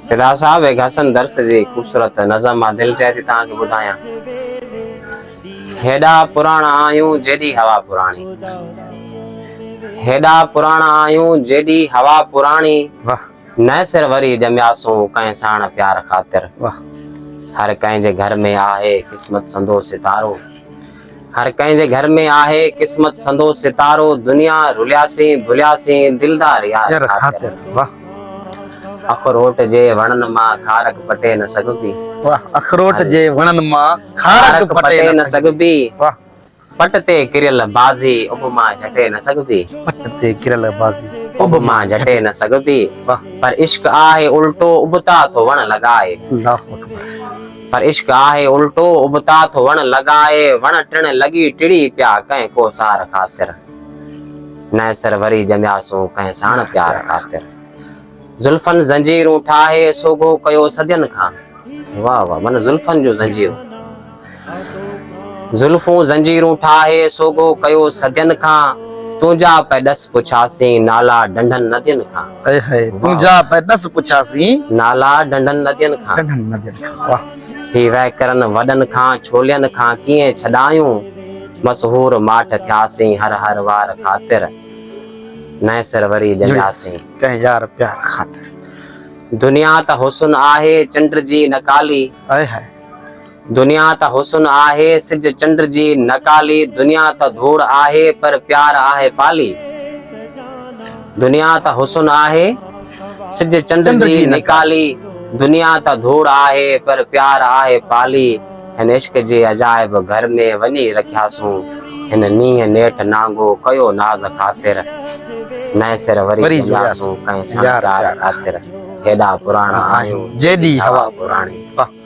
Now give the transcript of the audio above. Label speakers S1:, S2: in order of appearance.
S1: फिदा साहब एक हसन दर्स जी खूबसूरत नज़म मां दिल चाहे थी तव्हांखे ॿुधायां। हेॾा पुराणा आहियूं जेॾी हवा पुराणी, हेॾा पुराणा आहियूं जेॾी हवा पुराणी,
S2: वाह
S1: न सिर वरी ॼमियासूं कंहिं साण प्यार ख़ातिर।
S2: वाह
S1: हर कंहिंजे घर में आहे क़िस्मत संदो सितारो, हर कंहिंजे घर में आहे क़िस्मत संदो सितारो, दुनिया रुलियासीं भुलियासीं दिलदार यार
S2: यार
S1: ख़ातिर।
S2: खातिर वाह
S1: अखरोट जे वणन मां खारक पटे न सघबी,
S2: वाह अखरोट जे वणन मां खारक
S1: पटे न सघबी,
S2: वाह
S1: पट ते किरियल बाज़ी उब मां झटे न सघबी,
S2: पट ते किरल बाज़ी
S1: उब मां झटे न सघबी।
S2: वाह
S1: पर इश्क आहे उल्टो उबता तो वण लॻाए,
S2: अल्लाह अकबर
S1: पर इश्क आहे उल्टो उबता तो वण लॻाए, वण टिण लॻी टिड़ी पिया कंहिं को सार ख़ातिर, न सिर वरी ॼमियासूं कंहिं साण प्यार ख़ातिर। ज़ुल्फनि ज़ंजीरूं ठाहे सोगो कयो सदियनि खां, वाह वाह मन ज़ुल्फनि जूं ज़ंजीरूं, ज़ुल्फूं ज़ंजीरूं ठाहे सोगो कयो सदियनि खां, तुंहिंजा पे ॾस पुछासीं नाला डंडनि नदियुनि खां।
S2: हाय हाय तुंहिंजा पे ॾस पुछासीं
S1: नाला डंडनि नदियुनि खां,
S2: डंडनि नदियुनि खां। वाह
S1: ही वहकरनि वॾनि खां छोलियनि खां कीअं छॾायूं, मशहूर माठ थियासीं हर हर वार ख़ातिर, न सिर वरी ॼमियासीं
S2: कंहिं यार प्यार ख़ातिर।
S1: दुनिया त हुस्न आहे चंड जी नकाली,
S2: हाय हाय
S1: दुनिया त हुस्न आहे सिज चंड जी नकाली, दुनिया त धूड़ आहे पर प्यार आहे पाली, दुनिया त हुस्न आहे सिज चंड जी निकाली, दुनिया त धूड़ आहे पर प्यार आहे पाली। हिन इश्क जे अजाइब घर में वञी रखियासूं, हिन नींहं नेठ नांगो कयो नाज़ ख़ातिर, न सिर वरी ॼमियासूं कंहिं सां प्यार ख़ातिर। हेॾा पुराणा आहियूं
S2: जेॾी हवा
S1: पुराणी।
S2: वाह